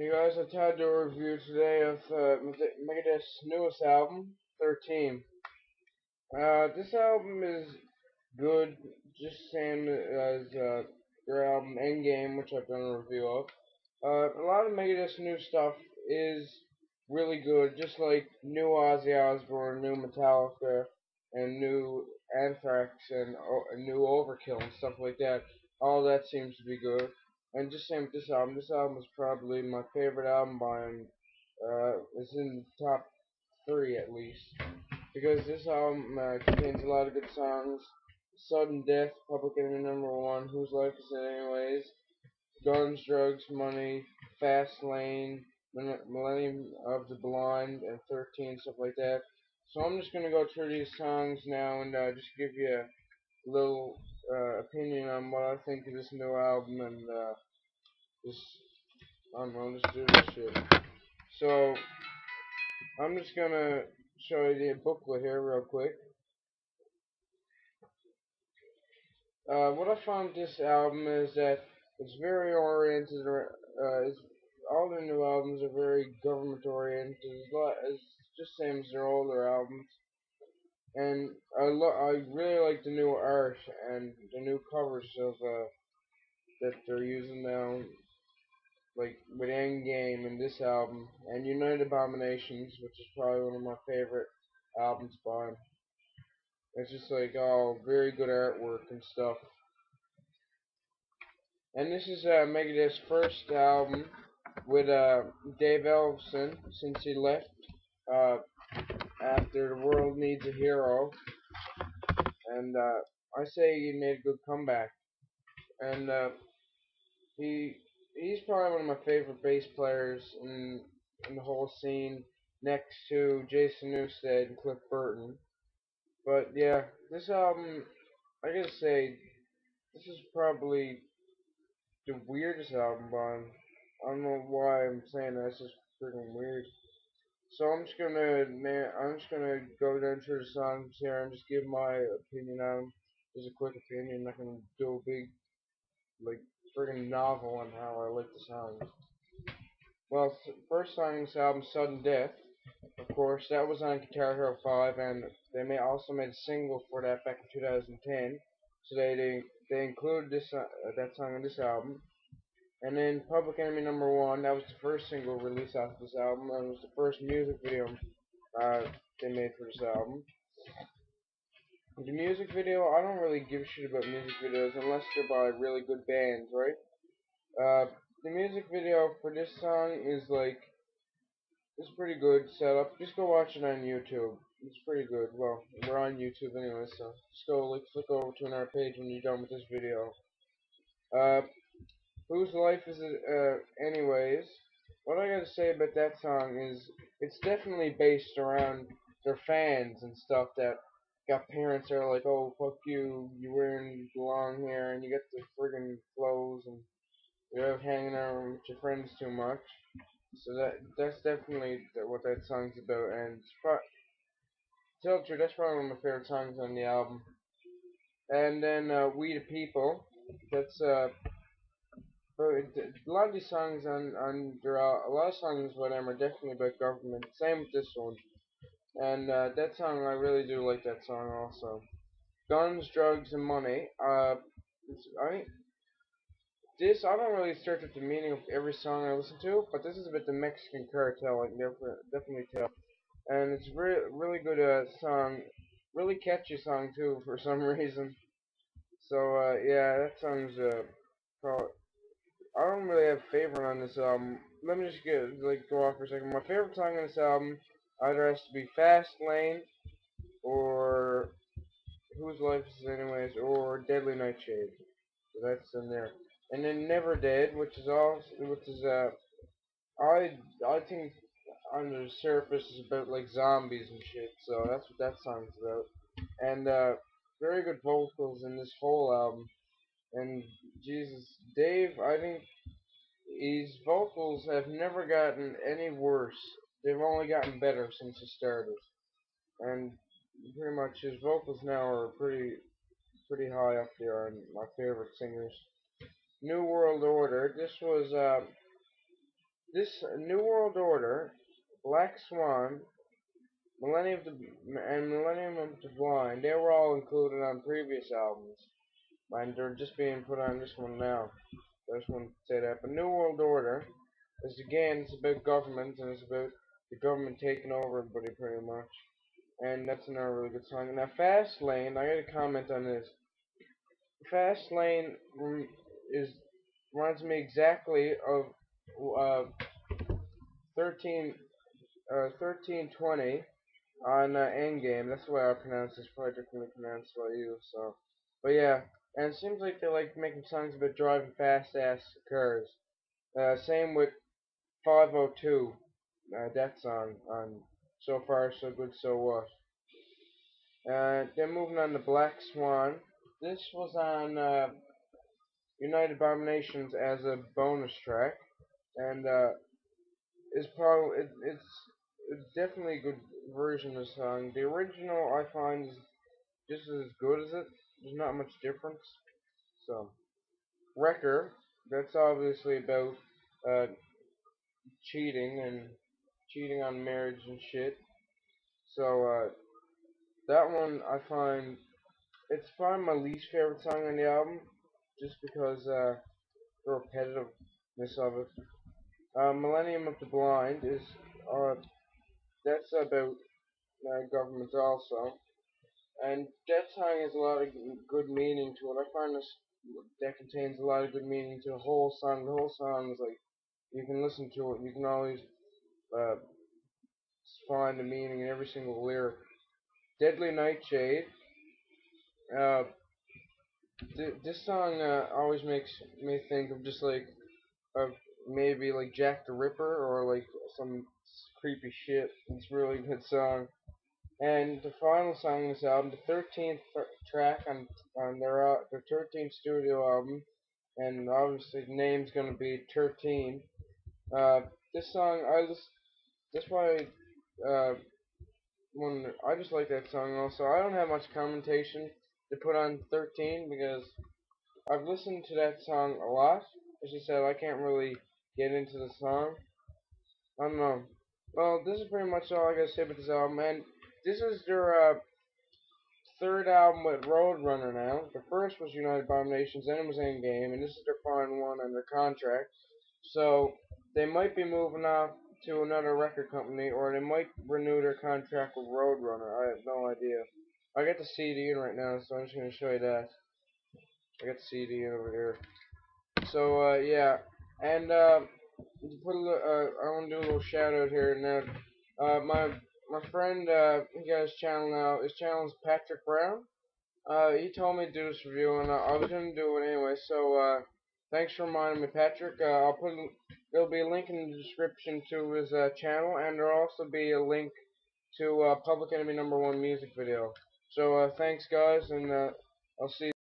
Hey guys, I tried to do a review today of Megadeth's newest album, thirt3en. This album is good, just same as their album Endgame, which I've done a review of. A lot of Megadeth's new stuff is really good, just like new Ozzy Osbourne, new Metallica, and new Anthrax, and new Overkill and stuff like that. All that seems to be good. And just same with this album. This album is probably my favorite album by him. It's in the top three at least, because this album contains a lot of good songs. Sudden Death, Public Enemy Number One, Whose Life Is It Anyways, Guns, Drugs, Money, Fast Lane, Millennium of the Blind, and 13, stuff like that. So I'm just gonna go through these songs now and just give you a little opinion on what I think of this new album and just I don't know, just do this shit. So I'm just gonna show you the booklet here real quick. What I found this album is that it's very oriented. All the new albums are very government oriented. It's just same as their older albums. And I really like the new art and the new covers of that they're using now, like with Endgame and this album, and United Abominations, which is probably one of my favorite albums by him. It's just like all very good artwork and stuff. And this is Megadeth's first album with Dave Ellefson since he left after The World Needs a Hero, and I say he made a good comeback. And he he's probably one of my favorite bass players in the whole scene, next to Jason Newsted and Cliff Burton. But yeah, this album, I gotta say, this is probably the weirdest album by him. I don't know why I'm saying that. It's just freaking weird. So I'm just gonna go down through the songs here and just give my opinion on them. Just a quick opinion. I'm not gonna do a big like friggin' novel on how I like the songs. Well, first song in this album, Sudden Death. Of course, that was on Guitar Hero 5, and also made a single for that back in 2010. So they included that song in this album. And then Public Enemy Number One, that was the first single released off of this album, and it was the first music video uh, they made for this album. The music video, I don't really give a shit about music videos unless they're by really good bands, right? The music video for this song is like, it's pretty good setup. Just go watch it on YouTube. It's pretty good. Well, we're on YouTube anyway, so just go like flick over to another page when you're done with this video. Uh, Whose Life Is It Anyways? What I gotta say about that song is it's definitely based around their fans and stuff that got parents that are like, oh fuck you, you wearing long hair and you get the friggin' clothes and you're out hanging out with your friends too much. So that's definitely what that song's about, and to tell the truth, that's probably one of my favorite songs on the album. And then We the People, that's but a lot of these songs a lot of songs by them are definitely about government. Same with this one. And that song, I really do like that song also. Guns, Drugs, and Money. I I don't really search up the meaning of every song I listen to, but this is about the Mexican cartel. I can definitely tell. And it's really good song, really catchy song too for some reason. So yeah, that song's probably, I don't really have a favorite on this album. Let me just go off for a second. My favorite song on this album either has to be Fast Lane or Whose Life Is It Anyways or Deadly Nightshade. So that's in there. And then Never Dead, I think under the surface is about like zombies and shit. So that's what that song's about. And very good vocals in this whole album. And Jesus, Dave, I think his vocals have never gotten any worse. They've only gotten better since he started. And pretty much his vocals now are pretty high up there on my favorite singers. New World Order. This was this New World Order, Black Swan, Millennium of the Blind, they were all included on previous albums, and they're just being put on this one now. I just want to say that. But New World Order is, again, it's about government, and it's about the government taking over everybody pretty much. And that's another really good song. Now, Fast Lane, I got to comment on this. Fast Lane is reminds me exactly of uh, 13, 1320 on Endgame. That's the way I pronounce this. Probably differently pronounced by you. So, but yeah, and it seems like they like making songs about driving fast ass cars. Same with 502, that song on So Far So Good So What. Then moving on to Black Swan. This was on United Abominations as a bonus track, and it's definitely a good version of the song. The original I find is just as good as it. There's not much difference. So Wrecker, that's obviously about uh, cheating on marriage and shit. So that one I find it's probably my least favorite song on the album, just because the repetitiveness of it. Millennium of the Blind is uh, that's about government also, and that song has a lot of good meaning to it. I find that contains a lot of good meaning to the whole song. The whole song is like you can listen to it, you can always uh, find the meaning in every single lyric. Deadly Nightshade. Uh, this song always makes me think of just like of maybe like Jack the Ripper or like some creepy shit. It's a really good song. And the final song on this album, the 13th track on their 13th studio album, and obviously the name's gonna be thirt3en. This song that's why uh, when I just like that song also. I don't have much commentation to put on thirt3en because I've listened to that song a lot. As you said, I can't really get into the song. I don't know. Well, this is pretty much all I gotta say about this album, and this is their third album with Roadrunner now. The first was United Abominations, then it was Endgame, and this is their final one on their contract. So they might be moving off to another record company, or they might renew their contract with Roadrunner. I have no idea. I got the CD in right now, so I'm just gonna show you that. I got the CD in over here. So yeah, and I want to do a little shout out here now. My friend, he got his channel now. His channel is Patrick Brown. He told me to do this review, and I was gonna do it anyway. So thanks for reminding me, Patrick. There'll be a link in the description to his channel, and there'll also be a link to Public Enemy #1 music video. So thanks, guys, and I'll see you.